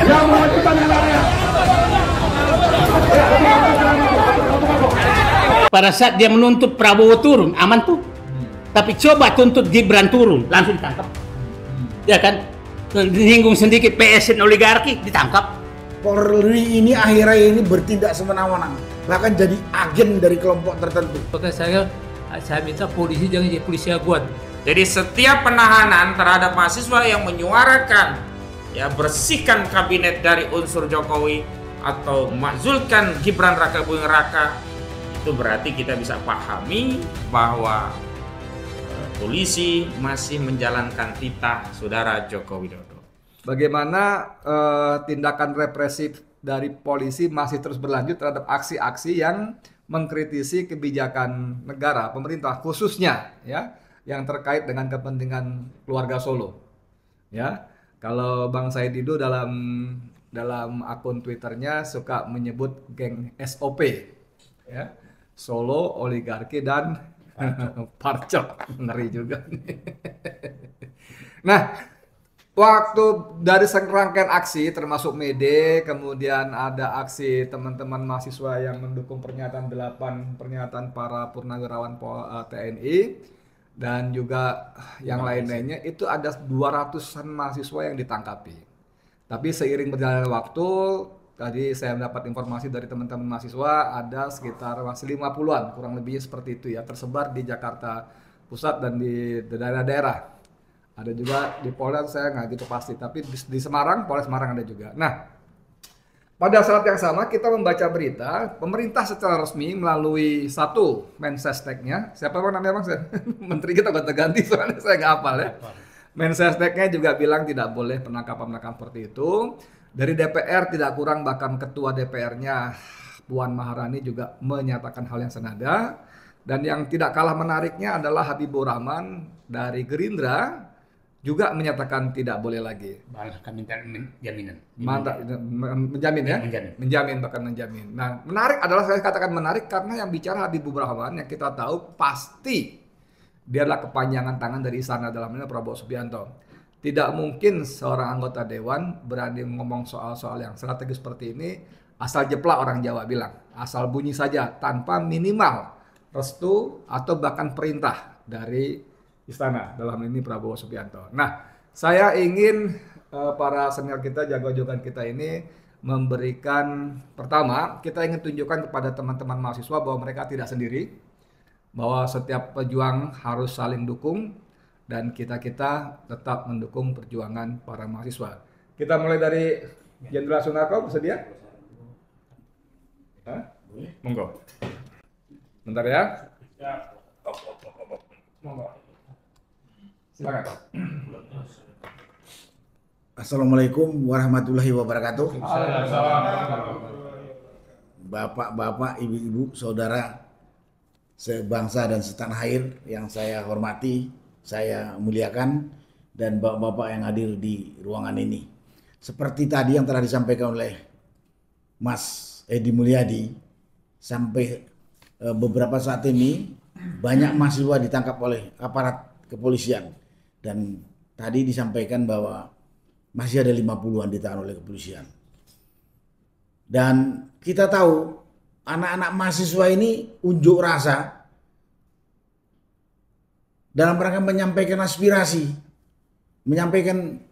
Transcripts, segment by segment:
yang memajukan negaranya. Pada saat dia menuntut Prabowo turun, aman tuh. Tapi coba tuntut Gibran turun, langsung ditangkap. Ya kan? Menyinggung sedikit PSN oligarki, ditangkap. Polri ini akhirnya ini bertindak semena-mena, bahkan jadi agen dari kelompok tertentu. Makanya saya minta polisi jangan jadi polisi aguan. Jadi setiap penahanan terhadap mahasiswa yang menyuarakan ya bersihkan kabinet dari unsur Jokowi atau makzulkan Gibran Raka Buming Raka, itu berarti kita bisa pahami bahwa polisi masih menjalankan titah saudara Joko Widodo. Bagaimana tindakan represif dari polisi masih terus berlanjut terhadap aksi-aksi yang mengkritisi kebijakan negara, pemerintah khususnya ya yang terkait dengan kepentingan keluarga Solo. Ya, kalau Bang Said Didu dalam akun Twitternya suka menyebut geng SOP, ya, Solo, oligarki dan Parcok, ngeri juga. Nah, waktu dari serangkaian aksi termasuk Mede, kemudian ada aksi teman-teman mahasiswa yang mendukung pernyataan 8 pernyataan para purnawirawan TNI dan juga yang lain-lainnya, itu ada 200-an mahasiswa yang ditangkapi. Tapi seiring berjalannya waktu, tadi saya mendapat informasi dari teman-teman mahasiswa ada sekitar masih 50-an kurang lebihnya seperti itu ya, tersebar di Jakarta Pusat dan di daerah-daerah. Ada juga di Polres, saya nggak gitu pasti, tapi di Semarang, Polres Semarang ada juga. Nah, pada saat yang sama kita membaca berita, pemerintah secara resmi melalui satu Mensesnek-nya, siapa bang namanya bang? Menteri kita gonta-ganti soalnya saya nggak hafal ya. Mensesnek-nya juga bilang tidak boleh penangkapan-penangkapan seperti itu. Dari DPR tidak kurang, bahkan ketua DPR-nya Puan Maharani juga menyatakan hal yang senada. Dan yang tidak kalah menariknya adalah Habibur Rahman dari Gerindra juga menyatakan tidak boleh lagi. Bahkan minta jaminan. Menjamin ya? Menjamin, bahkan menjamin. Nah, menarik adalah, saya katakan menarik karena yang bicara Habibur Rahman yang kita tahu pasti dia adalah kepanjangan tangan dari istana, dalam ini Prabowo Subianto. Tidak mungkin seorang anggota dewan berani ngomong soal-soal yang strategis seperti ini asal jeplak, orang Jawa bilang. Asal bunyi saja tanpa minimal restu atau bahkan perintah dari istana, dalam ini Prabowo Subianto. Nah, saya ingin para senior kita, jago-jagoan kita ini memberikan, pertama, kita ingin tunjukkan kepada teman-teman mahasiswa bahwa mereka tidak sendiri, bahwa setiap pejuang harus saling dukung, dan kita tetap mendukung perjuangan para mahasiswa. Kita mulai dari Jenderal Sunarko, bersedia? Hah? Monggo. Bentar ya. Monggo. Silakan. Assalamualaikum warahmatullahi wabarakatuh. Bapak-bapak, ibu-ibu, saudara sebangsa dan setanah air yang saya hormati, saya muliakan, dan bapak-bapak yang hadir di ruangan ini. Seperti tadi yang telah disampaikan oleh Mas Edi Mulyadi, sampai beberapa saat ini banyak mahasiswa ditangkap oleh aparat kepolisian. Dan tadi disampaikan bahwa masih ada 50-an ditahan oleh kepolisian. Dan kita tahu anak-anak mahasiswa ini unjuk rasa dalam rangka menyampaikan aspirasi, menyampaikan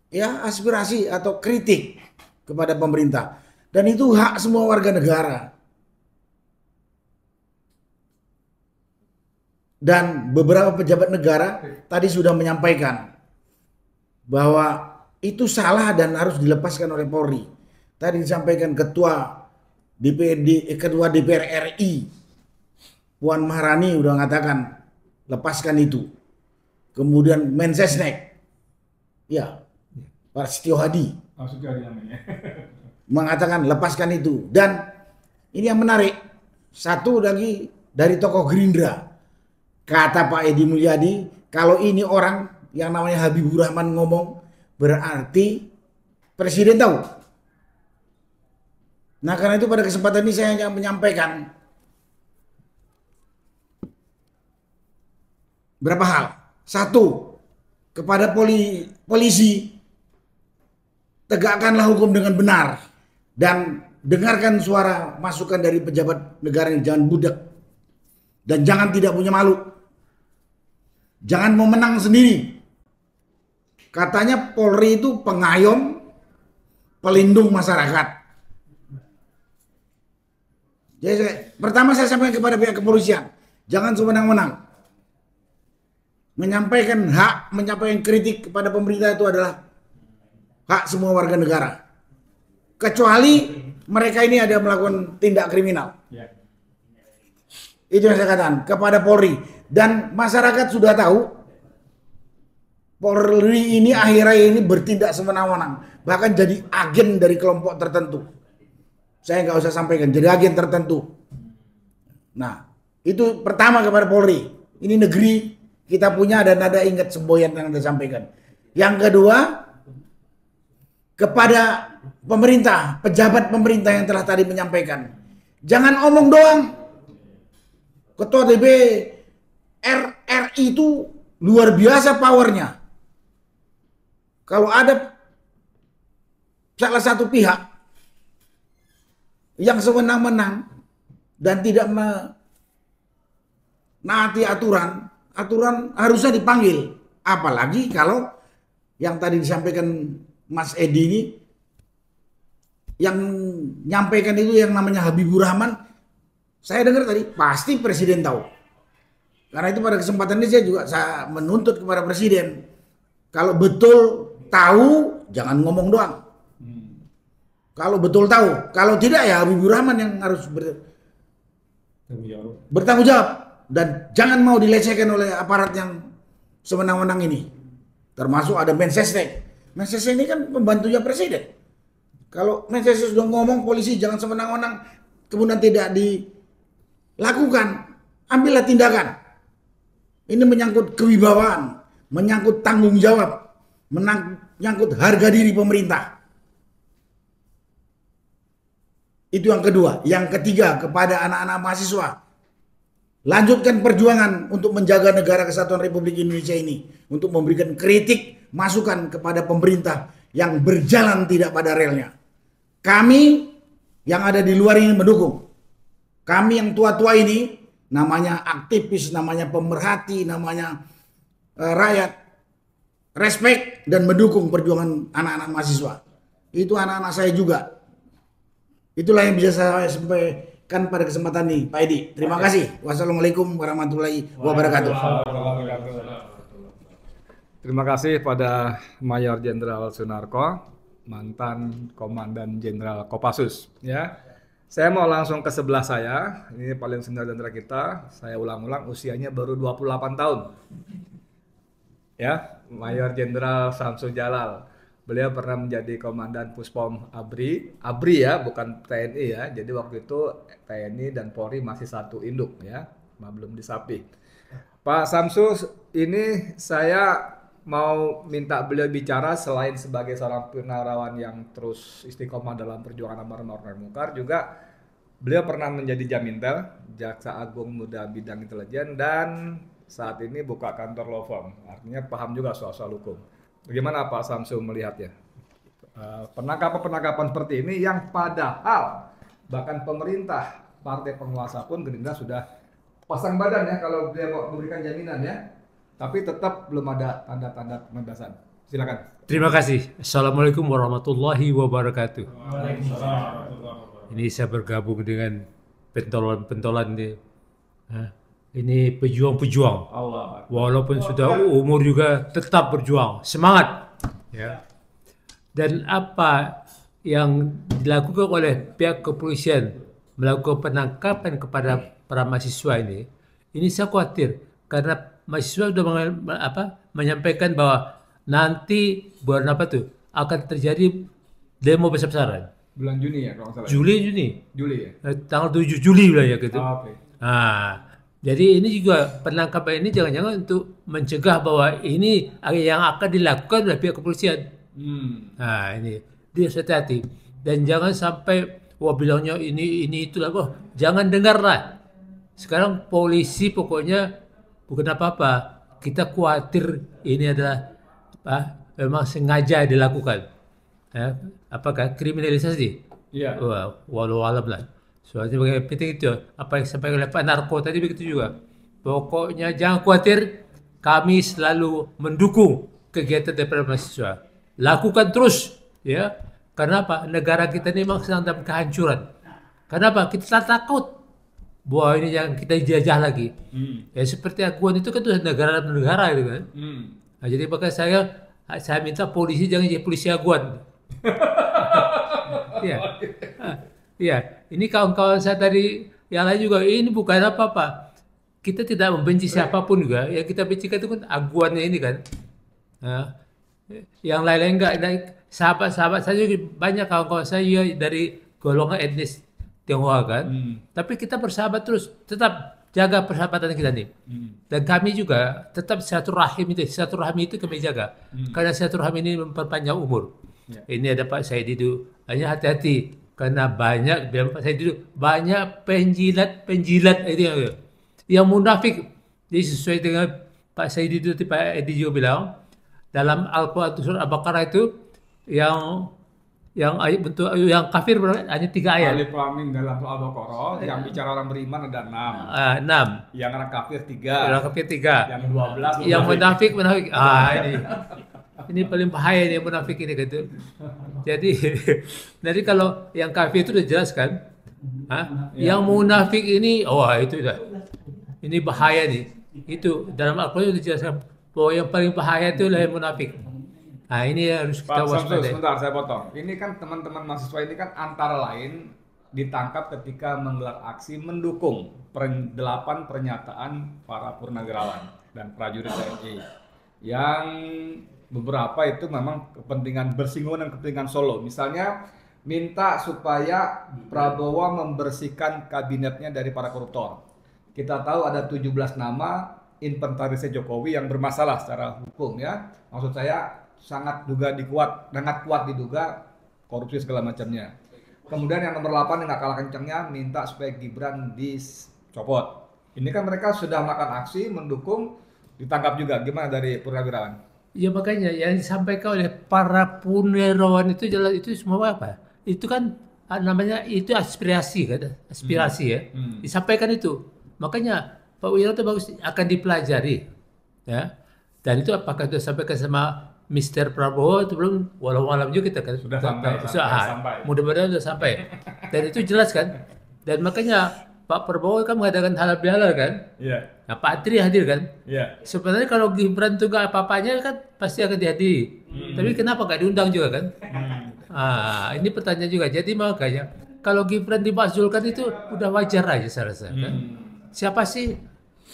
ya aspirasi atau kritik kepada pemerintah, dan itu hak semua warga negara. Dan beberapa pejabat negara tadi sudah menyampaikan bahwa itu salah dan harus dilepaskan oleh Polri. Tadi disampaikan ketua DPR RI Puan Maharani udah mengatakan lepaskan itu. Kemudian Mensesnek, ya, Pak Setio Hadi mengatakan lepaskan itu. Dan ini yang menarik, satu lagi dari tokoh Gerindra, kata Pak Edi Mulyadi, kalau ini orang yang namanya Habibur Rahman ngomong, berarti Presiden tahu. Nah, karena itu pada kesempatan ini saya ingin menyampaikan berapa hal. Satu, kepada polisi, tegakkanlah hukum dengan benar dan dengarkan suara masukan dari pejabat negara yang jangan budak dan jangan tidak punya malu. Jangan mau menang sendiri. Katanya Polri itu pengayom, pelindung masyarakat. Jadi pertama saya sampaikan kepada pihak kepolisian, jangan sewenang-wenang. Menyampaikan hak, menyampaikan kritik kepada pemerintah itu adalah hak semua warga negara. Kecuali mereka ini ada melakukan tindak kriminal. Itu yang saya katakan kepada Polri. Dan masyarakat sudah tahu Polri ini akhir-akhir ini bertindak sewenang-wenang. Bahkan jadi agen dari kelompok tertentu. Saya nggak usah sampaikan, jadi agen tertentu. Nah, itu pertama kepada Polri. Ini negeri kita punya dan ada ingat semboyan yang Anda sampaikan. Yang kedua, kepada pemerintah, pejabat pemerintah yang telah tadi menyampaikan. Jangan omong doang. Ketua DPR RI itu luar biasa powernya. Kalau ada salah satu pihak yang sewenang-wenang dan tidak menaati aturan harusnya dipanggil. Apalagi kalau yang tadi disampaikan Mas Edi ini, yang nyampaikan itu yang namanya Habibur Rahman, saya dengar tadi pasti Presiden tahu. Karena itu pada kesempatan ini saya menuntut kepada Presiden, kalau betul tahu jangan ngomong doang. Kalau betul tahu, kalau tidak ya Habibur Rahman yang harus bertanggung jawab dan jangan mau dilecehkan oleh aparat yang sewenang-wenang ini. Termasuk ada Mensesnek. Mensesnek ini kan pembantunya Presiden. Kalau Mensesnek sudah ngomong polisi jangan sewenang-wenang kemudian tidak dilakukan, ambillah tindakan. Ini menyangkut kewibawaan, menyangkut tanggung jawab, menyangkut harga diri pemerintah. Itu yang kedua. Yang ketiga, kepada anak-anak mahasiswa, lanjutkan perjuangan untuk menjaga negara kesatuan Republik Indonesia ini, untuk memberikan kritik, masukan kepada pemerintah yang berjalan tidak pada relnya. Kami yang ada di luar ini mendukung. Kami yang tua-tua ini, namanya aktivis, namanya pemerhati, namanya rakyat, respect dan mendukung perjuangan anak-anak mahasiswa. Itu anak-anak saya juga. Itulah yang bisa saya sampaikan pada kesempatan ini, Pak Edi. Terima kasih. Wassalamualaikum warahmatullahi wabarakatuh. Terima kasih pada Mayor Jenderal Sunarko, mantan Komandan Jenderal Kopassus. Ya, saya mau langsung ke sebelah saya. Ini paling senior di antara kita. Saya ulang-ulang, usianya baru 28 tahun. Ya, Mayor Jenderal Samsul Jalal. Beliau pernah menjadi Komandan Puspom ABRI ya, bukan TNI ya. Jadi waktu itu TNI dan Polri masih satu induk ya, belum disapi. Pak Samsul, ini saya mau minta beliau bicara selain sebagai seorang purnawirawan yang terus istiqomah dalam perjuangan amar ma'ruf nahi munkar, juga beliau pernah menjadi Jamintel, Jaksa Agung Muda Bidang Intelijen, dan saat ini buka kantor law firm. Artinya paham juga soal hukum. Bagaimana Pak Samsul melihatnya? Penangkapan-penangkapan seperti ini yang padahal bahkan pemerintah, partai penguasa pun Gerindra sudah pasang badan ya kalau dia mau memberikan jaminan ya. Tapi tetap belum ada tanda-tanda pembebasan. Silakan. Terima kasih. Assalamualaikum warahmatullahi wabarakatuh. Ini saya bergabung dengan pentolan-pentolan ini. Ini pejuang-pejuang. Walaupun sudah umur juga tetap berjuang. Semangat. Ya. Dan apa yang dilakukan oleh pihak kepolisian melakukan penangkapan kepada para mahasiswa ini saya khawatir karena mahasiswa sudah menyampaikan bahwa nanti bulan akan terjadi demo besar-besaran. Bulan Juni ya kalau nggak salah. Juli ya. Tanggal 7 Juli lah ya gitu. Oke. Nah, jadi ini juga penangkapan ini jangan-jangan untuk mencegah bahwa ini yang akan dilakukan oleh pihak kepolisian. Nah ini dia hati-hati dan jangan sampai bilangnya ini itulah jangan dengarlah. Sekarang polisi pokoknya bukan apa-apa. Kita khawatir ini adalah memang sengaja dilakukan. apakah kriminalisasi? Iya. Wah, walau alam lah. Soalnya sebagai penting itu apa yang disampaikan oleh Pak Narko tadi begitu juga. Pokoknya jangan khawatir, kami selalu mendukung kegiatan daripada mahasiswa. Lakukan terus, ya. Karena apa? Negara kita ini memang sedang dalam kehancuran. Kenapa? Kita takut bahwa ini yang kita jajah lagi. Ya seperti Aguan itu kan negara dalam negara gitu kan. Nah, jadi makanya saya minta polisi jangan jadi polisi Aguan. Iya. Iya, ini kawan-kawan saya tadi yang lain juga ini bukan apa-apa. Kita tidak membenci siapapun juga. Yang kita bencikan itu kan Aguannya ini kan. Nah, yang lain-lain enggak. Sahabat-sahabat saya juga banyak kawan-kawan saya dari golongan etnis Tionghoa kan. Tapi kita bersahabat terus, tetap jaga persahabatan kita nih. Dan kami juga tetap silaturahim itu kami jaga. Karena silaturahim ini memperpanjang umur. Ini ada Pak Said Didu. Hanya hati-hati karena banyak bilang Pak Said Didu banyak penjilat itu yang munafik. Jadi sesuai dengan Pak Said Didu Pak Edi juga bilang dalam Al-Quran surah Al-Baqarah itu yang ayat bentuk yang kafir hanya 3 ayat. Alif Lam Mim dalam Al-Baqarah yang bicara orang beriman ada 6. 6. Yang orang kafir 3. Orang kafir 3. Yang 12. Yang munafik. Ini paling bahaya nih munafik ini gitu. Jadi kalau yang kafir itu sudah jelas kan. Yang munafik ini, itu dah. Ini bahaya nih. Itu dalam Al-Quran sudah jelaskan bahwa yang paling bahaya itu adalah yang munafik. Nah ini harus kita waspadai. Sebentar saya potong. Ini kan teman-teman mahasiswa ini kan antara lain ditangkap ketika menggelar aksi mendukung 8 pernyataan para purnawirawan dan prajurit TNI yang beberapa itu memang kepentingan bersinggungan dengan kepentingan Solo. Misalnya minta supaya Prabowo membersihkan kabinetnya dari para koruptor. Kita tahu ada 17 nama inventarisnya Jokowi yang bermasalah secara hukum ya. Maksud saya sangat kuat diduga korupsi segala macamnya. Kemudian yang nomor 8 yang nggak kalah kencangnya minta supaya Gibran dicopot. Ini kan mereka sudah melakukan aksi mendukung, ditangkap juga. Gimana dari purnawirawan? Ya makanya yang disampaikan oleh para purnawirawan itu jelas itu semua apa? Itu kan namanya itu aspirasi kan, ya. Disampaikan itu. Makanya Pak Wiranto bagus akan dipelajari, ya. Dan itu apakah itu disampaikan sama Mr. Prabowo itu belum? Walau alam juga kita kan sudah sampai. Mudah-mudahan sudah sampai. Dan itu jelas kan. Dan makanya Pak Prabowo kan mengadakan halal bihalal kan. Iya. Nah, Pak Tri hadir kan. Iya. Sebenarnya kalau Gibran itu nggak apa-apanya kan pasti akan dihadiri. Tapi kenapa nggak diundang juga kan? Ini pertanyaan juga. Jadi makanya kalau Gibran dimakzulkan itu udah wajar aja saya rasa kan. Siapa sih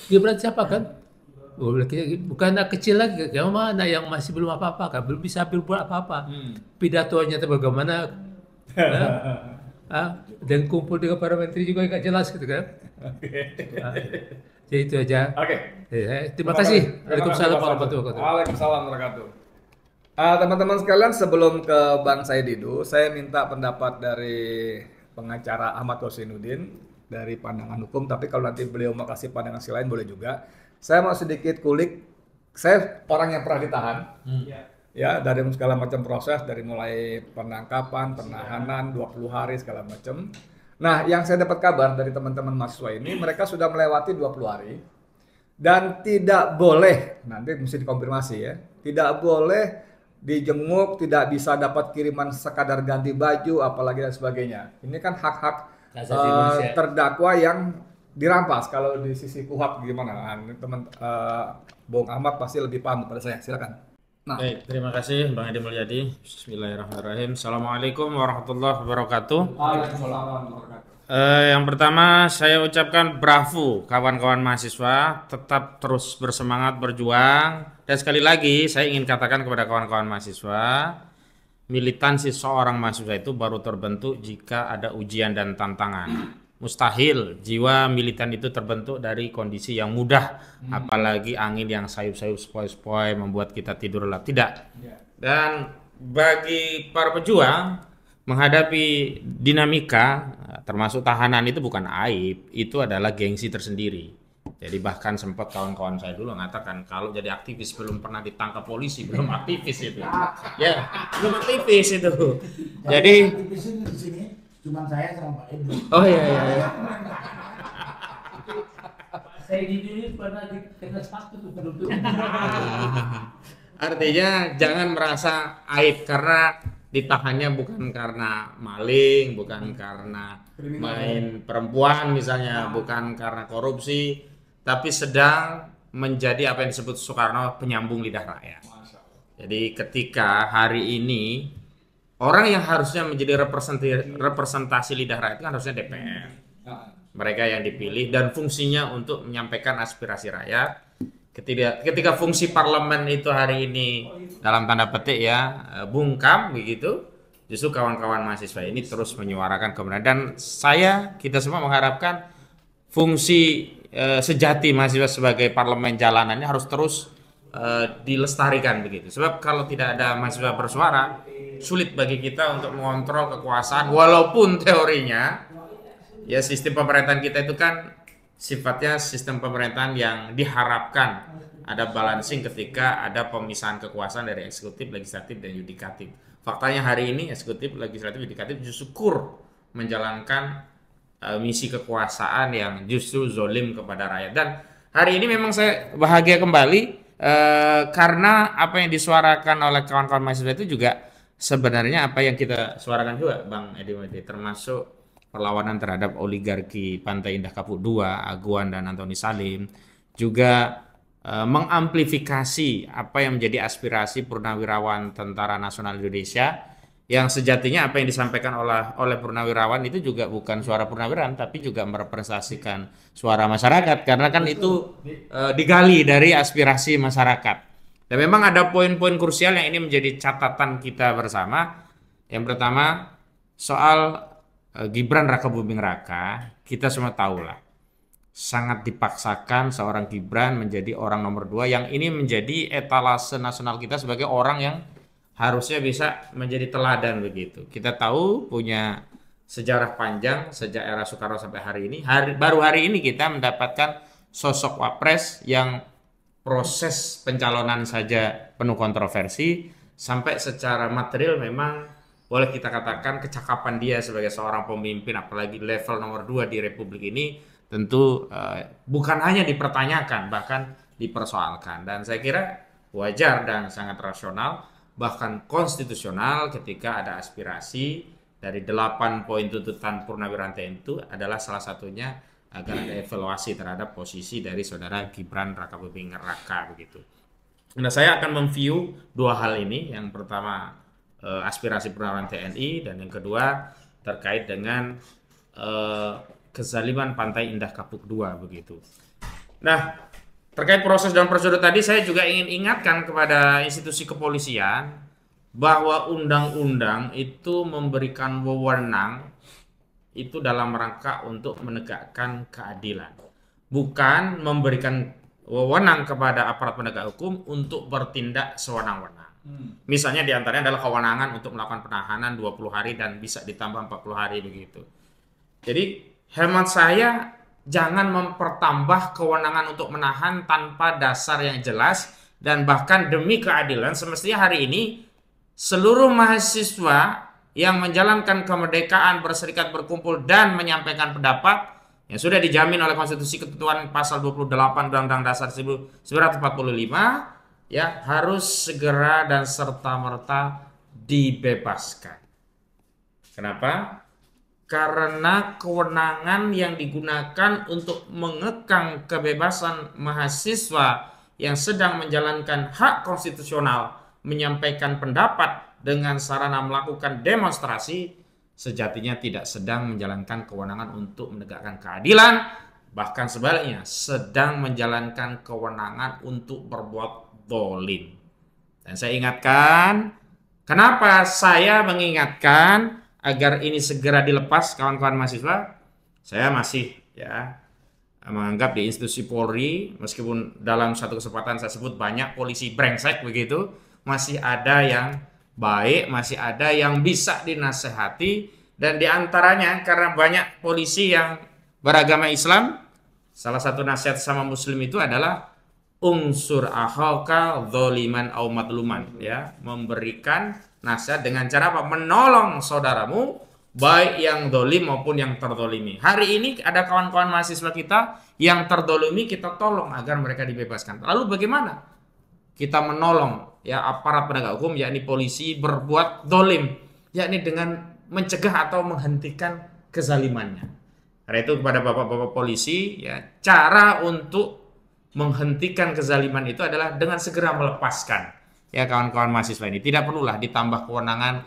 Gibran siapa kan? Bukan anak kecil lagi, cuma anak yang masih belum apa-apa kan, belum bisa berbuat apa-apa. Pidatonya itu bagaimana? Dan kumpul dengan para menteri juga nggak jelas gitu kan? Jadi itu aja. Oke. Terima kasih. Waalaikumsalam warahmatullahi wabarakatuh. Waalaikumsalam warahmatullahi wabarakatuh. Teman-teman sekalian, sebelum ke Bang Said Didu, saya minta pendapat dari pengacara Ahmad Husainuddin dari pandangan hukum. Tapi kalau nanti beliau mau kasih pandangan lain boleh juga. Saya mau sedikit kulik. Saya orang yang pernah ditahan. Ya, dari segala macam proses, dari mulai penangkapan, penahanan, 20 hari segala macam. Nah, yang saya dapat kabar dari teman-teman mahasiswa ini, mereka sudah melewati 20 hari dan tidak boleh, nanti mesti dikonfirmasi ya, tidak boleh dijenguk, tidak bisa dapat kiriman sekadar ganti baju, apalagi dan sebagainya. Ini kan hak-hak terdakwa yang dirampas. Kalau di sisi KUHAP gimana? Teman Bung Ahmad pasti lebih paham daripada saya. Silakan. Nah. Baik, terima kasih Bang Edi Mulyadi. Bismillahirrahmanirrahim. Assalamualaikum warahmatullahi wabarakatuh. Waalaikumsalam warahmatullahi wabarakatuh. Yang pertama saya ucapkan bravo kawan-kawan mahasiswa, tetap terus bersemangat berjuang. Dan sekali lagi saya ingin katakan kepada kawan-kawan mahasiswa, militansi seorang mahasiswa itu baru terbentuk jika ada ujian dan tantangan. Mustahil jiwa militan itu terbentuk dari kondisi yang mudah, apalagi angin yang sayup-sayup sepoi-sepoi membuat kita tidur lelap. Tidak. Dan bagi para pejuang menghadapi dinamika termasuk tahanan itu bukan aib, itu adalah gengsi tersendiri. Jadi bahkan sempat kawan-kawan saya dulu mengatakan kalau jadi aktivis belum pernah ditangkap polisi, belum aktivis itu. Ya, belum aktivis itu. Jadi di sini cuma saya sama Pak Edi. oh iya. Saya di sini pernah dikena satu tuh penduduk. Artinya jangan merasa aib karena ditahannya bukan karena maling, bukan karena main perempuan misalnya, bukan karena korupsi, tapi sedang menjadi apa yang disebut Soekarno penyambung lidah rakyat. Jadi ketika hari ini orang yang harusnya menjadi representasi lidah rakyat kan harusnya DPR. Mereka yang dipilih dan fungsinya untuk menyampaikan aspirasi rakyat. Ketika fungsi parlemen itu hari ini dalam tanda petik ya bungkam begitu, justru kawan-kawan mahasiswa ini terus menyuarakan kebenaran. Dan kita semua mengharapkan fungsi sejati mahasiswa sebagai parlemen jalanannya harus terus dilestarikan begitu. Sebab kalau tidak ada mahasiswa bersuara, sulit bagi kita untuk mengontrol kekuasaan. Walaupun teorinya ya sistem pemerintahan kita itu kan sifatnya sistem pemerintahan yang diharapkan ada balancing ketika ada pemisahan kekuasaan dari eksekutif, legislatif, dan yudikatif. Faktanya hari ini eksekutif, legislatif, yudikatif justru menjalankan misi kekuasaan yang justru zolim kepada rakyat. Dan hari ini memang saya bahagia kembali karena apa yang disuarakan oleh kawan-kawan mahasiswa itu juga sebenarnya apa yang kita suarakan juga, Bang Edi, termasuk perlawanan terhadap oligarki Pantai Indah Kapuk II, Aguan dan Antoni Salim, juga mengamplifikasi apa yang menjadi aspirasi purnawirawan Tentara Nasional Indonesia, yang sejatinya apa yang disampaikan oleh purnawirawan itu juga bukan suara purnawirawan, tapi juga merepresentasikan suara masyarakat, karena kan itu digali dari aspirasi masyarakat. Dan memang ada poin-poin krusial yang ini menjadi catatan kita bersama. Yang pertama soal Gibran Rakabuming Raka, kita semua tahulah sangat dipaksakan seorang Gibran menjadi orang nomor 2 yang ini menjadi etalase nasional kita sebagai orang yang harusnya bisa menjadi teladan begitu. Kita tahu punya sejarah panjang sejak era Soekarno sampai hari ini. Baru hari ini kita mendapatkan sosok wapres yang proses pencalonan saja penuh kontroversi, sampai secara material memang boleh kita katakan kecakapan dia sebagai seorang pemimpin, apalagi level nomor 2 di Republik ini, tentu bukan hanya dipertanyakan, bahkan dipersoalkan. Dan saya kira wajar dan sangat rasional, bahkan konstitusional ketika ada aspirasi dari 8 poin tuntutan Purnawirawan TNI itu adalah salah satunya agar ada evaluasi terhadap posisi dari saudara Gibran Rakabuming Raka begitu. Nah, saya akan memview 2 hal ini. Yang pertama aspirasi Purnawirawan TNI, dan yang kedua terkait dengan kezaliman Pantai Indah Kapuk II begitu. Nah, terkait proses dan prosedur tadi saya juga ingin ingatkan kepada institusi kepolisian bahwa undang-undang itu memberikan wewenang itu dalam rangka untuk menegakkan keadilan, bukan memberikan wewenang kepada aparat penegak hukum untuk bertindak sewenang-wenang. Misalnya diantaranya adalah kewenangan untuk melakukan penahanan 20 hari dan bisa ditambah 40 hari begitu. Jadi hemat saya jangan mempertambah kewenangan untuk menahan tanpa dasar yang jelas, dan bahkan demi keadilan semestinya hari ini seluruh mahasiswa yang menjalankan kemerdekaan, berserikat, berkumpul, dan menyampaikan pendapat yang sudah dijamin oleh konstitusi ketentuan pasal 28 Undang-Undang Dasar 1945 ya harus segera dan serta-merta dibebaskan. Kenapa? Karena kewenangan yang digunakan untuk mengekang kebebasan mahasiswa yang sedang menjalankan hak konstitusional menyampaikan pendapat dengan sarana melakukan demonstrasi sejatinya tidak sedang menjalankan kewenangan untuk menegakkan keadilan, bahkan sebaliknya sedang menjalankan kewenangan untuk berbuat zalim. Dan saya ingatkan, kenapa saya mengingatkan agar ini segera dilepas kawan-kawan mahasiswa? Saya masih menganggap di institusi Polri, meskipun dalam satu kesempatan saya sebut banyak polisi brengsek begitu, masih ada yang baik, masih ada yang bisa dinasehati, dan diantaranya karena banyak polisi yang beragama Islam, Salah satu nasihat sama muslim itu adalah unsur akhaka dzaliman au madluman, ya, memberikan nasihat dengan cara apa? Menolong saudaramu baik yang dolim maupun yang terdolimi. Hari ini ada kawan-kawan mahasiswa kita yang terdolimi, kita tolong agar mereka dibebaskan. Lalu bagaimana kita menolong ya aparat penegak hukum, yakni polisi, berbuat dolim, yakni dengan mencegah atau menghentikan kezalimannya. Karena itu kepada bapak-bapak polisi, ya, cara untuk menghentikan kezaliman itu adalah dengan segera melepaskan ya kawan-kawan mahasiswa ini. Tidak perlulah ditambah kewenangan,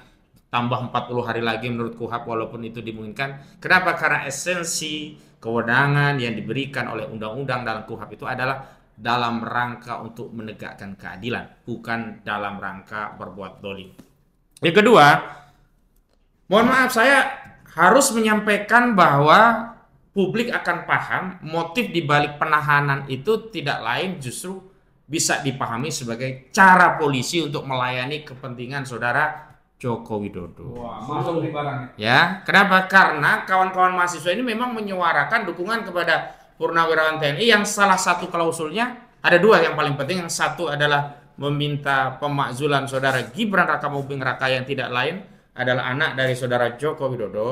tambah 40 hari lagi menurut KUHAP walaupun itu dimungkinkan. Kenapa? Karena esensi kewenangan yang diberikan oleh undang-undang dalam KUHAP itu adalah dalam rangka untuk menegakkan keadilan, bukan dalam rangka berbuat dolim. Yang kedua, mohon maaf, saya harus menyampaikan bahwa publik akan paham motif dibalik penahanan itu tidak lain justru bisa dipahami sebagai cara polisi untuk melayani kepentingan saudara Joko Widodo. Wah, masuk di barangnya. Ya, kenapa? Karena kawan-kawan mahasiswa ini memang menyuarakan dukungan kepada Purnawirawan TNI yang salah satu klausulnya ada dua yang paling penting. Yang satu adalah meminta pemakzulan saudara Gibran Rakabuming Raka yang tidak lain adalah anak dari saudara Joko Widodo.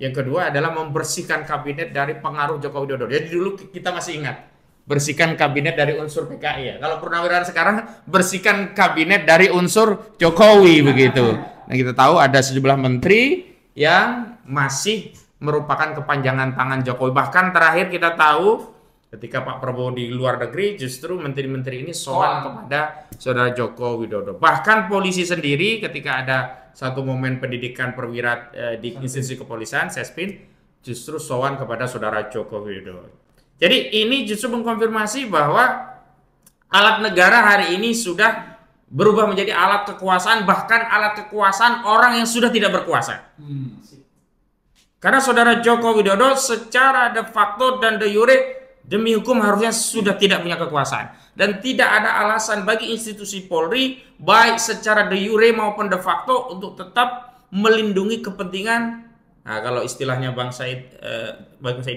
Yang kedua adalah membersihkan kabinet dari pengaruh Joko Widodo. Jadi dulu kita masih ingat, bersihkan kabinet dari unsur PKI ya. Kalau Purnawirawan sekarang bersihkan kabinet dari unsur Jokowi begitu. Nah, kita tahu ada sejumlah menteri yang masih merupakan kepanjangan tangan Jokowi. Bahkan terakhir kita tahu ketika Pak Prabowo di luar negeri, justru menteri-menteri ini sowan kepada saudara Joko Widodo. Bahkan polisi sendiri ketika ada satu momen pendidikan perwira di institusi kepolisian, Sespin, justru sowan kepada saudara Joko Widodo. Jadi ini justru mengkonfirmasi bahwa alat negara hari ini sudah berubah menjadi alat kekuasaan, bahkan alat kekuasaan orang yang sudah tidak berkuasa. Karena saudara Joko Widodo secara de facto dan de jure demi hukum harusnya sudah tidak punya kekuasaan. Dan tidak ada alasan bagi institusi Polri baik secara de jure maupun de facto untuk tetap melindungi kepentingan, nah kalau istilahnya Bang Said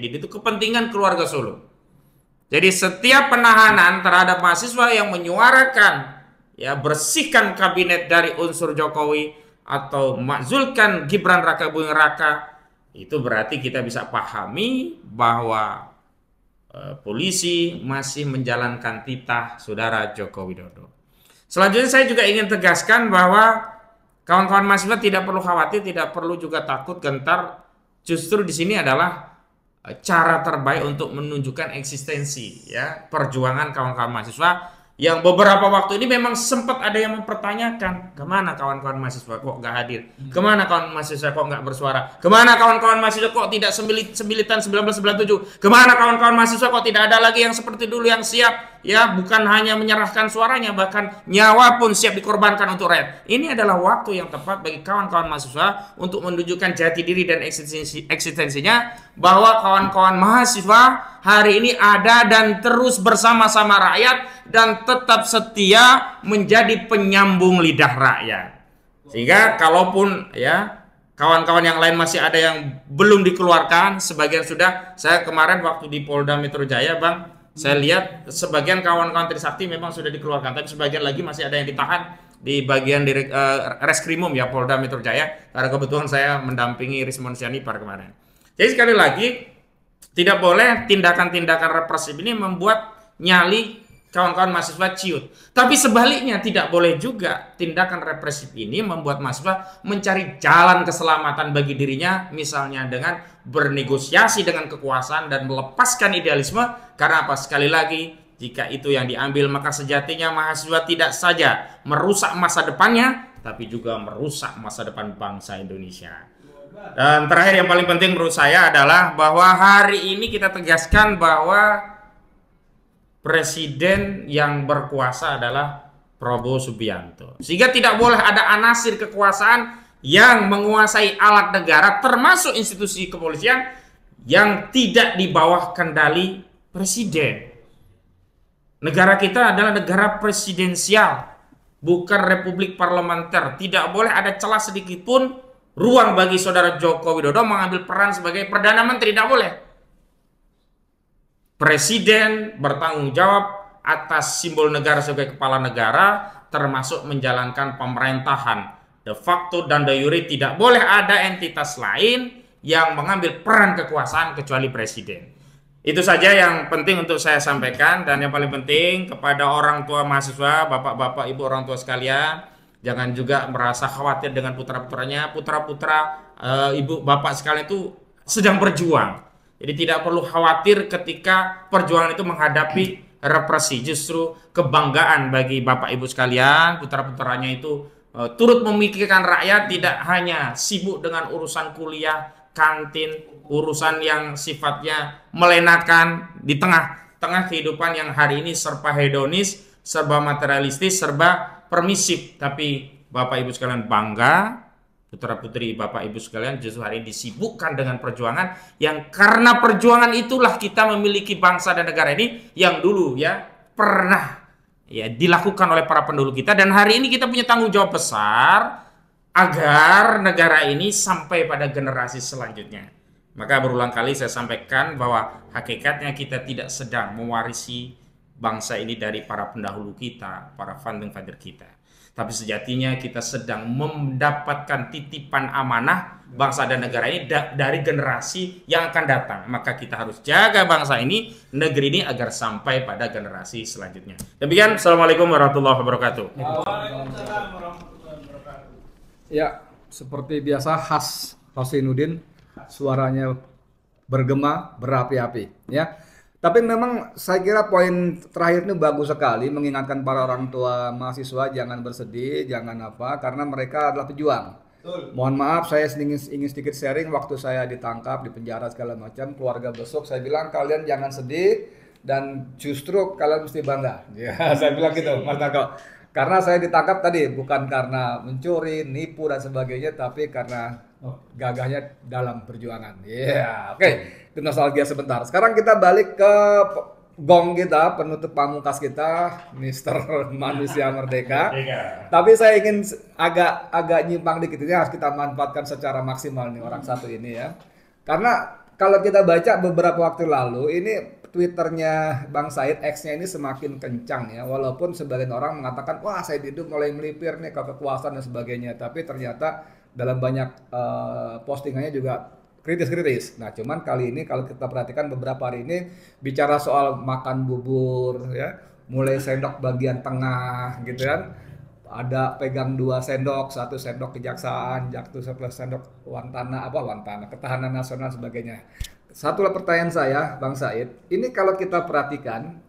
itu kepentingan keluarga Solo. Jadi setiap penahanan terhadap mahasiswa yang menyuarakan ya bersihkan kabinet dari unsur Jokowi atau makzulkan Gibran Rakabuming Raka, itu berarti kita bisa pahami bahwa polisi masih menjalankan titah saudara Joko Widodo. Selanjutnya saya juga ingin tegaskan bahwa kawan-kawan mahasiswa tidak perlu khawatir, tidak perlu juga takut gentar. Justru di sini adalah cara terbaik untuk menunjukkan eksistensi ya perjuangan kawan-kawan mahasiswa yang beberapa waktu ini memang sempat ada yang mempertanyakan kemana kawan-kawan mahasiswa kok nggak hadir, kemana kawan mahasiswa kok nggak bersuara, kemana kawan-kawan mahasiswa kok tidak semilitan 1997, kemana kawan-kawan mahasiswa kok tidak ada lagi yang seperti dulu yang siap ya bukan hanya menyerahkan suaranya bahkan nyawa pun siap dikorbankan untuk rakyat. Ini adalah waktu yang tepat bagi kawan-kawan mahasiswa untuk menunjukkan jati diri dan eksistensinya bahwa kawan-kawan mahasiswa hari ini ada dan terus bersama-sama rakyat dan tetap setia menjadi penyambung lidah rakyat. Sehingga kalaupun ya kawan-kawan yang lain masih ada yang belum dikeluarkan, sebagian sudah. Saya kemarin waktu di Polda Metro Jaya, Bang, saya lihat sebagian kawan-kawan Trisakti memang sudah dikeluarkan, tapi sebagian lagi masih ada yang ditahan di bagian Reskrimum ya Polda Metro Jaya. Karena kebetulan saya mendampingi Rismon Sianipar kemarin. Jadi sekali lagi tidak boleh tindakan-tindakan represif ini membuat nyali kawan-kawan mahasiswa ciut. Tapi sebaliknya tidak boleh juga tindakan represif ini membuat mahasiswa mencari jalan keselamatan bagi dirinya, misalnya dengan bernegosiasi dengan kekuasaan dan melepaskan idealisme. Karena apa? Sekali lagi, jika itu yang diambil maka sejatinya mahasiswa tidak saja merusak masa depannya, tapi juga merusak masa depan bangsa Indonesia. Dan terakhir yang paling penting menurut saya adalah bahwa hari ini kita tegaskan bahwa presiden yang berkuasa adalah Prabowo Subianto. Sehingga tidak boleh ada anasir kekuasaan yang menguasai alat negara termasuk institusi kepolisian yang tidak di bawah kendali presiden. Negara kita adalah negara presidensial, bukan republik parlementer. Tidak boleh ada celah sedikit pun ruang bagi saudara Joko Widodo mengambil peran sebagai Perdana Menteri, tidak boleh. Presiden bertanggung jawab atas simbol negara sebagai kepala negara, termasuk menjalankan pemerintahan. De facto dan de jure tidak boleh ada entitas lain yang mengambil peran kekuasaan kecuali presiden. Itu saja yang penting untuk saya sampaikan, dan yang paling penting kepada orang tua mahasiswa, bapak-bapak, ibu orang tua sekalian, jangan juga merasa khawatir dengan putra-putranya. Putra-putra, ibu bapak sekalian itu sedang berjuang. Jadi tidak perlu khawatir ketika perjuangan itu menghadapi represi. Justru kebanggaan bagi bapak ibu sekalian, putra-putranya itu turut memikirkan rakyat, tidak hanya sibuk dengan urusan kuliah, kantin, urusan yang sifatnya melenakan di tengah kehidupan yang hari ini serba hedonis, serba materialistis, serba permisif. Tapi bapak ibu sekalian bangga, putra putri bapak ibu sekalian justru hari ini disibukkan dengan perjuangan, yang karena perjuangan itulah kita memiliki bangsa dan negara ini yang dulu ya pernah ya dilakukan oleh para pendahulu kita, dan hari ini kita punya tanggung jawab besar agar negara ini sampai pada generasi selanjutnya. Maka berulang kali saya sampaikan bahwa hakikatnya kita tidak sedang mewarisi bangsa ini dari para pendahulu kita, para founding father kita. Tapi sejatinya kita sedang mendapatkan titipan amanah bangsa dan negara ini dari generasi yang akan datang. Maka kita harus jaga bangsa ini, negeri ini agar sampai pada generasi selanjutnya. Demikian, Assalamualaikum warahmatullahi wabarakatuh. Ya, seperti biasa khas Hosinuddin, suaranya bergema, berapi-api, ya. Tapi memang saya kira poin terakhir ini bagus sekali, mengingatkan para orang tua mahasiswa jangan bersedih, jangan apa, karena mereka adalah pejuang. Mohon maaf, saya ingin sedikit sharing waktu saya ditangkap, di penjara segala macam, keluarga besok saya bilang kalian jangan sedih dan justru kalian mesti bangga. Ya, saya bilang gitu, Mas Nako. Karena saya ditangkap tadi bukan karena mencuri, nipu dan sebagainya, tapi karena gagahnya dalam perjuangan. Iya, oke. Itu nostalgia sebentar. Sekarang kita balik ke gong kita, penutup pamungkas kita, Mr. Manusia Merdeka. Tapi saya ingin agak nyimpang dikit, ini harus kita manfaatkan secara maksimal nih orang satu ini ya. Karena kalau kita baca beberapa waktu lalu, ini Twitternya Bang Said, X-nya ini semakin kencang ya. Walaupun sebagian orang mengatakan, wah Said Didu mulai melipir nih ke kekuasaan dan sebagainya. Tapi ternyata dalam banyak postingannya juga kritis-kritis. Nah cuman kali ini kalau kita perhatikan beberapa hari ini bicara soal makan bubur ya. Mulai sendok bagian tengah gitu kan. Ada pegang 2 sendok, 1 sendok kejaksaan, 1 sendok Wantana, ketahanan nasional sebagainya. Satu pertanyaan saya, Bang Said, ini kalau kita perhatikan,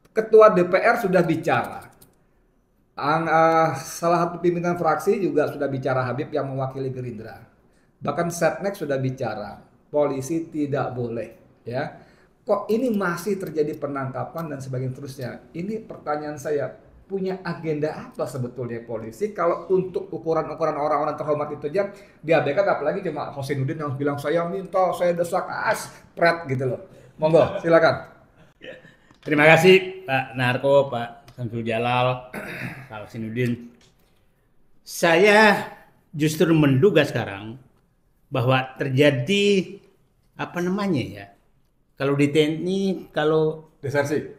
Ketua DPR sudah bicara, salah satu pimpinan fraksi juga sudah bicara, Habib yang mewakili Gerindra, bahkan Setnek sudah bicara, polisi tidak boleh, ya. Kok ini masih terjadi penangkapan dan sebagainya terusnya? Ini pertanyaan saya, punya agenda apa sebetulnya polisi kalau untuk ukuran-ukuran orang-orang terhormat itu aja diabaikan, apalagi cuma Hosinuddin yang bilang saya minta, saya desak, pret gitu loh. Monggo, silakan. Terima kasih Pak Narko, Pak Samsul Jalal, Pak Hosinuddin. Saya justru menduga sekarang bahwa terjadi apa namanya ya? Kalau di TNI, kalau desersi.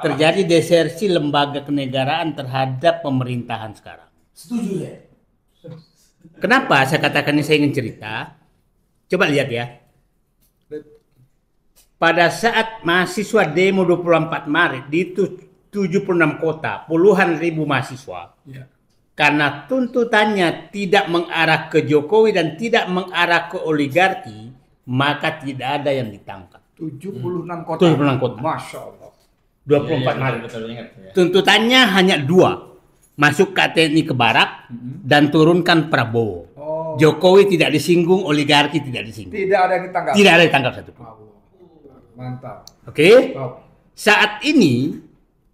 Terjadi desersi lembaga kenegaraan terhadap pemerintahan sekarang. Setuju ya? Kenapa saya katakan ini, saya ingin cerita. Coba lihat ya. Pada saat mahasiswa demo 24 Maret di 76 kota, puluhan ribu mahasiswa. Ya. Karena tuntutannya tidak mengarah ke Jokowi dan tidak mengarah ke oligarki, maka tidak ada yang ditangkap. 76 kota. 76 kota. Masya Allah. 24 Maret. Betul, ingat, ya. Tuntutannya hanya 2. Masuk ke TNI ke barak dan turunkan Prabowo. Jokowi tidak disinggung, oligarki tidak disinggung. Tidak ada yang ditangkap. Tidak ada yang ditangkap satu. Mantap. Oke. Saat ini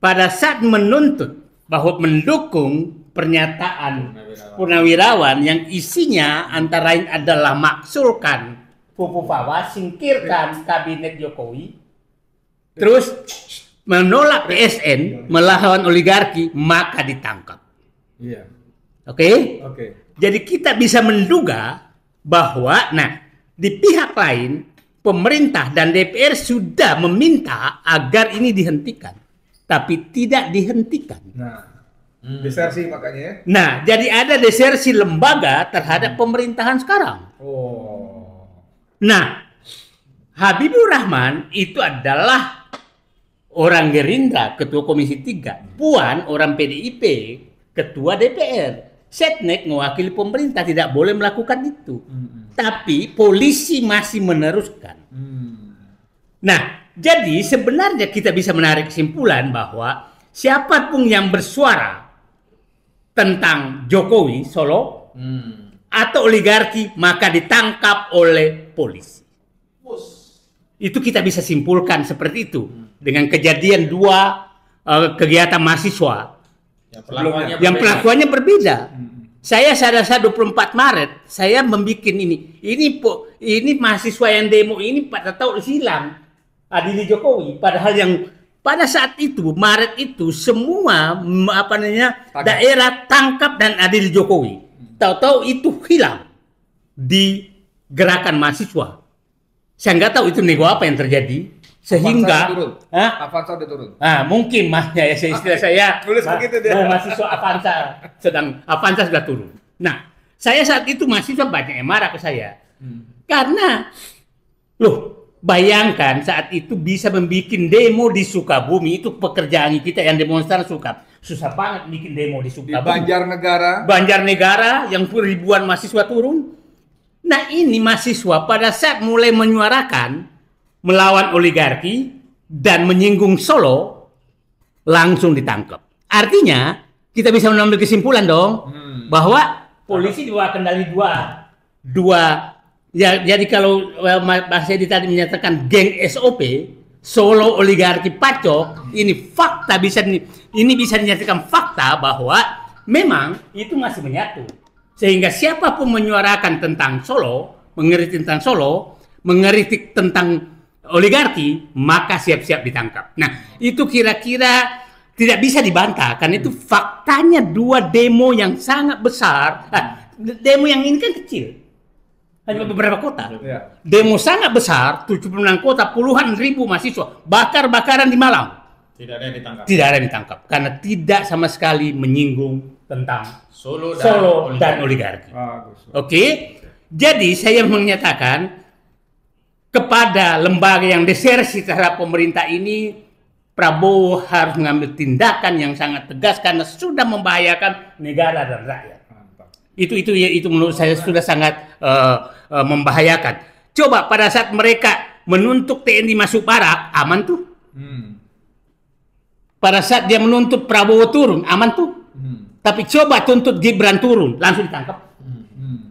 pada saat menuntut bahwa mendukung pernyataan Purnawirawan yang isinya antara lain adalah maksulkan Pupu Pawas, singkirkan kabinet Jokowi, terus menolak PSN, melawan oligarki, maka ditangkap. Iya. Oke? Jadi kita bisa menduga bahwa, nah, Di pihak lain, pemerintah dan DPR sudah meminta agar ini dihentikan, tapi tidak dihentikan. Nah, desersi makanya ya. Nah, jadi ada desersi lembaga terhadap pemerintahan sekarang. Oh. Nah, Habibur Rahman itu adalah orang Gerindra, ketua Komisi 3. Puan, orang PDIP, ketua DPR. Setnek mewakili pemerintah, tidak boleh melakukan itu. Tapi polisi masih meneruskan. Nah, jadi sebenarnya kita bisa menarik kesimpulan bahwa siapapun yang bersuara tentang Jokowi Solo atau oligarki maka ditangkap oleh polisi. Itu kita bisa simpulkan seperti itu dengan kejadian dua kegiatan mahasiswa yang pelakuannya berbeda. Saya pada saat 24 Maret saya membuat ini mahasiswa yang demo ini pada tahun silam adili Jokowi, padahal yang pada saat itu Maret itu semua daerah tangkap dan adili Jokowi. Tahu-tahu itu hilang di gerakan mahasiswa. Saya nggak tahu itu nego apa yang terjadi sehingga Avanza udah turun. Mungkin ya istilah saya Tulis begitu dia. mahasiswa Avanza sudah turun. Nah, saya saat itu mahasiswa banyak yang marah ke saya karena bayangkan saat itu bisa membuat demo di Sukabumi, itu pekerjaan kita yang demonstran susah banget bikin demo di Sukabumi. Di Banjarnegara yang ribuan mahasiswa turun. Nah, ini mahasiswa pada saat mulai menyuarakan melawan oligarki dan menyinggung Solo langsung ditangkap. Artinya kita bisa mengambil kesimpulan dong bahwa polisi di bawah kendali dua ya, jadi kalau Mas Edi tadi menyatakan geng SOP Solo oligarki pacok, ini fakta bisa dinyatakan fakta bahwa memang itu masih menyatu. Sehingga siapapun menyuarakan tentang Solo, mengkritik tentang Solo, mengkritik tentang oligarki, maka siap-siap ditangkap. Nah, itu kira-kira tidak bisa dibantah, karena itu faktanya dua demo yang sangat besar. Demo yang ini kan kecil, hanya beberapa kota. Demo sangat besar, 76 kota, puluhan ribu mahasiswa, bakar-bakaran di Malang. Tidak ada yang ditangkap. Tidak ada yang ditangkap, karena tidak sama sekali menyinggung tentang Solo dan oligarki. Oke, jadi saya menyatakan kepada lembaga yang desersi terhadap pemerintah ini, Prabowo harus mengambil tindakan yang sangat tegas karena sudah membahayakan negara dan rakyat. Itu menurut saya sudah sangat membahayakan. Coba pada saat mereka menuntut TNI masuk barak, aman tuh. Pada saat dia menuntut Prabowo turun, aman tuh. Tapi coba tuntut Gibran turun, langsung ditangkap.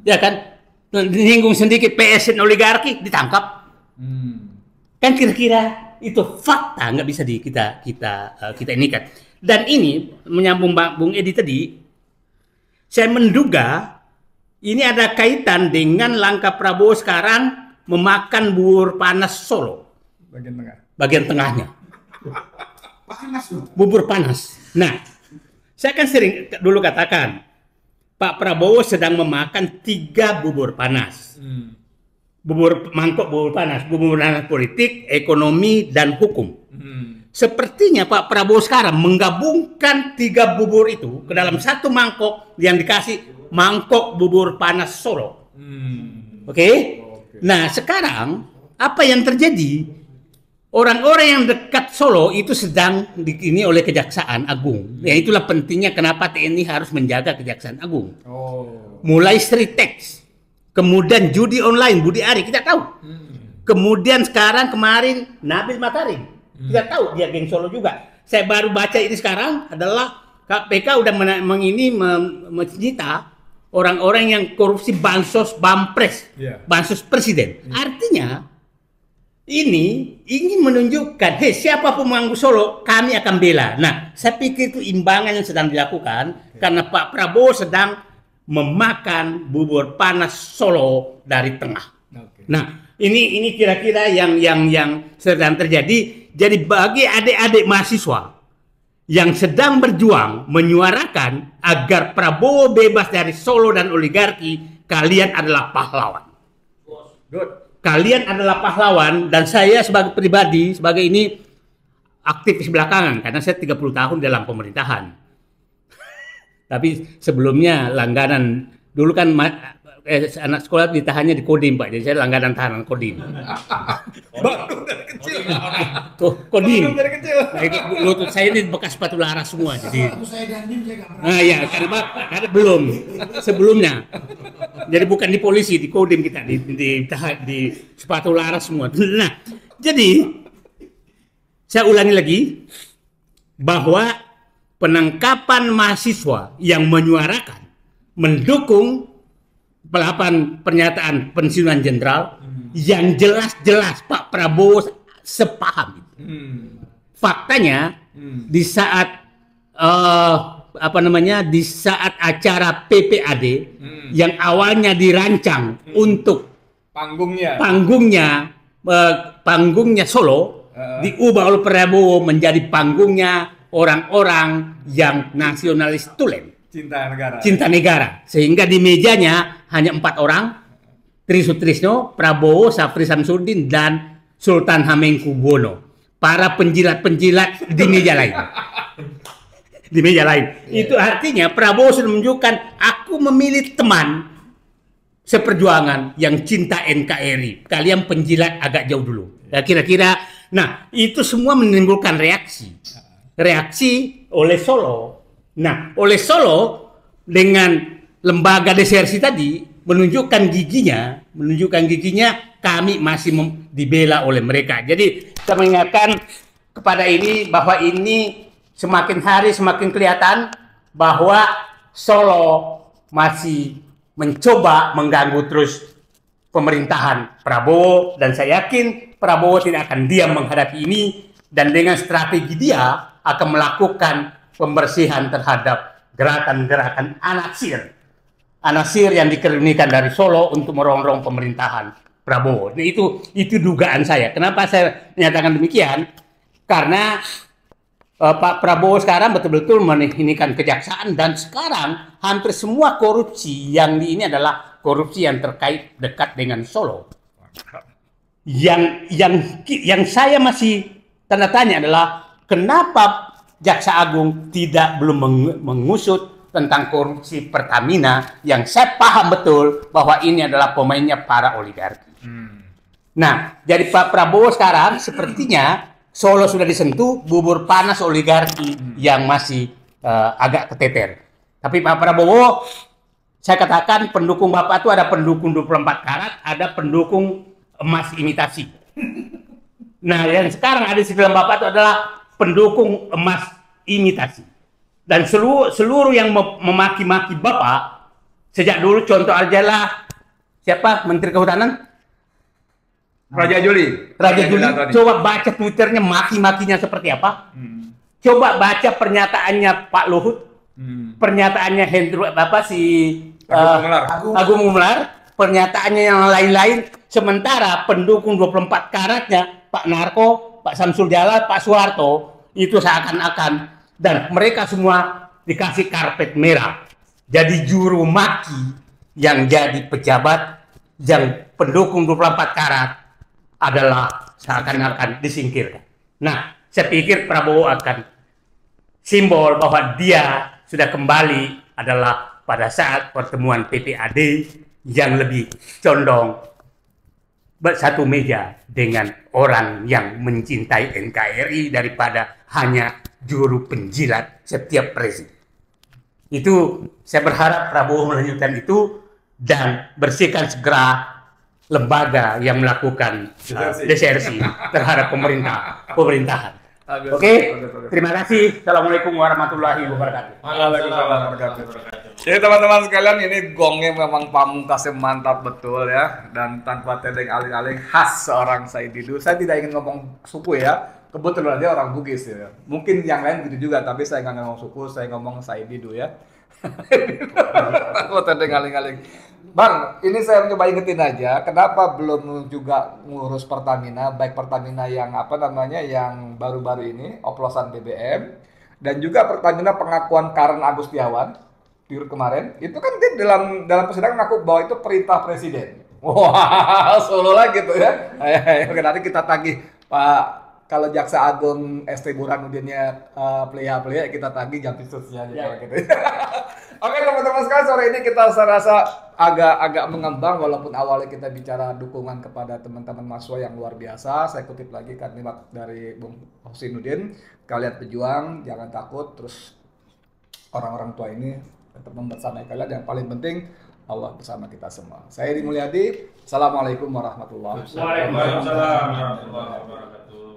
Ya kan? Menyinggung sedikit PSN oligarki, ditangkap. Kan kira-kira itu fakta, nggak bisa kita inikan. Dan ini menyambung Bung Edi tadi, saya menduga ini ada kaitan dengan langkah Prabowo sekarang memakan bubur panas Solo. Bagian tengahnya. Bubur panas. Nah, saya kan sering dulu katakan, Pak Prabowo sedang memakan 3 bubur panas. Mangkok bubur panas politik, ekonomi, dan hukum. Sepertinya Pak Prabowo sekarang menggabungkan 3 bubur itu ke dalam satu mangkok yang dikasih mangkok bubur panas Solo. Oke? Nah, sekarang apa yang terjadi? Orang-orang yang dekat Solo itu sedang ini oleh Kejaksaan Agung. Ya, itulah pentingnya kenapa TNI harus menjaga Kejaksaan Agung. Mulai street tax, kemudian judi online, Budi Ari, kita tahu. Kemudian sekarang kemarin Nabil Makarim, kita tahu dia geng Solo juga. Saya baru baca ini sekarang adalah KPK udah menyita orang-orang yang korupsi bansos, bampres, bansos presiden. Artinya ini ingin menunjukkan, siapapun mengganggu Solo, kami akan bela. Nah, saya pikir itu imbangan yang sedang dilakukan karena Pak Prabowo sedang memakan bubur panas Solo dari tengah. Nah, ini kira-kira yang sedang terjadi. Jadi bagi adik-adik mahasiswa yang sedang berjuang menyuarakan agar Prabowo bebas dari Solo dan oligarki, kalian adalah pahlawan. Good. Kalian adalah pahlawan dan saya sebagai pribadi, sebagai ini aktivis belakangan karena saya 30 tahun dalam pemerintahan. Tapi sebelumnya langganan dulu kan anak sekolah ditahannya di Kodim Pak, jadi saya langganan tahanan Kodim. Baru dari kecil. Kodim. Baru dari kecil. Nah, itu lutut saya ini bekas sepatu laras semua jadi. Waktu saya dandim saya nggak pernah. Nah ya karena belum sebelumnya. Jadi bukan di polisi, di Kodim kita di sepatu laras semua. Nah jadi saya ulangi lagi bahwa penangkapan mahasiswa yang menyuarakan mendukung pernyataan pensiunan jenderal yang jelas-jelas Pak Prabowo sepaham itu. Faktanya di saat di saat acara PPAD yang awalnya dirancang untuk panggungnya Solo diubah oleh Prabowo menjadi panggungnya orang-orang yang nasionalis tulen. Cinta negara. Sehingga di mejanya hanya 4 orang, Tri Sutrisno, Prabowo, Safri Samsudin, dan Sultan Hamengkubuwono. Para penjilat-penjilat di meja lain. Di meja lain. Itu artinya Prabowo sudah menunjukkan, aku memilih teman seperjuangan yang cinta NKRI. Kalian penjilat agak jauh dulu. Ya, kira-kira, nah itu semua menimbulkan reaksi. Reaksi oleh Solo. Nah, oleh Solo dengan lembaga desersi tadi menunjukkan giginya kami masih dibela oleh mereka. Jadi kita mengingatkan kepada ini bahwa ini semakin hari semakin kelihatan bahwa Solo masih mencoba mengganggu terus pemerintahan Prabowo, dan saya yakin Prabowo tidak akan diam menghadapi ini, dan dengan strategi dia akan melakukan pembersihan terhadap gerakan-gerakan anasir yang dikerunikan dari Solo untuk merongrong pemerintahan Prabowo. Nah, itu dugaan saya. Kenapa saya menyatakan demikian? Karena Pak Prabowo sekarang betul-betul meninggikan kejaksaan, dan sekarang hampir semua korupsi yang ini adalah korupsi yang terkait dekat dengan Solo. Yang saya masih tanda tanya adalah kenapa Jaksa Agung belum mengusut tentang korupsi Pertamina yang saya paham betul bahwa ini adalah pemainnya para oligarki. Nah, jadi Pak Prabowo sekarang sepertinya Solo sudah disentuh, bubur panas oligarki yang masih agak keteter. Tapi Pak Prabowo, saya katakan pendukung Bapak itu ada pendukung 24 karat, ada pendukung emas imitasi. Nah, yang sekarang ada di dalam Bapak itu adalah pendukung emas imitasi. Dan seluruh yang memaki-maki Bapak sejak dulu, contoh aja lah siapa Menteri Kehutanan? Raja Juli. Coba baca Twitternya maki-makinya seperti apa. Coba baca pernyataannya Pak Luhut, pernyataannya Hendro Agung Gumelar, pernyataannya yang lain-lain. Sementara pendukung 24 karatnya Pak Narko, Pak Samsul Jalal, Pak Soeharto itu seakan-akan, dan mereka semua dikasih karpet merah. Jadi juru maki yang jadi pejabat, yang pendukung 24 karat adalah seakan-akan disingkirkan. Nah, saya pikir Prabowo akan simbol bahwa dia sudah kembali adalah pada saat pertemuan PPAD yang lebih condong bersatu meja dengan orang yang mencintai NKRI daripada hanya juru penjilat setiap presiden. Itu saya berharap Prabowo melanjutkan itu dan bersihkan segera lembaga yang melakukan desersi terhadap pemerintahan. Oke, terima kasih. Assalamualaikum warahmatullahi wabarakatuh. Waalaikumsalam warahmatullahi wabarakatuh. Jadi teman-teman sekalian, ini gongnya memang pamungkasnya mantap betul ya, dan tanpa tedeng aling-aling khas seorang Said Didu. Saya tidak ingin ngomong suku ya, kebetulan dia orang Bugis ya. Mungkin yang lain gitu juga, tapi saya nggak ngomong suku, saya ngomong Said Didu ya. Kok tedeng aling-aling. Bang, ini saya mencoba ingetin aja, kenapa belum juga ngurus Pertamina, baik Pertamina yang yang baru-baru ini, oplosan BBM, dan juga Pertamina pengakuan Karen Agustiawan kemarin, itu kan dia dalam persidangan ngaku bahwa itu perintah presiden. Wah, Solo lagi tuh ya. Oke, nanti kita tagih Pak. Kalau Jaksa Agung ST Burhanuddinnya pelihara kita tagih jam khususnya aja kalau gitu. Oke teman-teman sekalian, sore ini kita serasa agak mengembang walaupun awalnya kita bicara dukungan kepada teman-teman mahasiswa yang luar biasa. Saya kutip lagi kalimat dari Bung Hosinuddin, kalian pejuang jangan takut, terus orang-orang tua ini tetap membersamai kalian, yang paling penting Allah bersama kita semua. Saya Edi Mulyadi, Assalamualaikum warahmatullahi wabarakatuh. Waalaikumsalam warahmatullahi wabarakatuh.